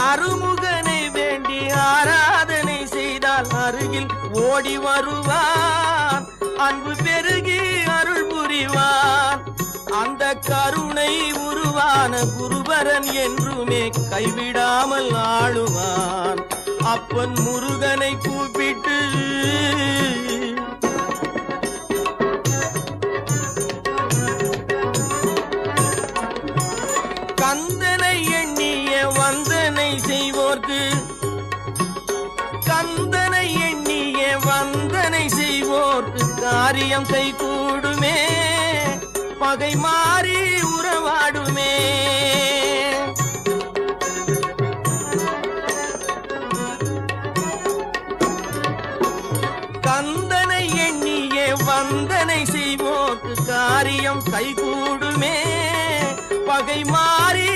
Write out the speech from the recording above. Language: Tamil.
அருமுகனை வேண்டி ஆராதனை செய்தால் அருகில் ஓடி வருவான், அன்பு பெருகி அருள் புரிவான். அந்த கருணை உருவான குருபரன் என்றுமே கைவிடாமல் ஆளுவான். அப்பன் முருகனை கூப்பிட்டு கந்தனை எண்ணிய வந்தனை செய்வோர்க்கு, கந்தனை எண்ணிய வந்தனை செய்வோர்க்கு காரியம் கைகூடுமே, பகை மாறி உறவாடுமே. கந்தனை எண்ணிய வந்தனை செய்வோர்க்கு காரியம் கைகூடுமே, பகை மாறி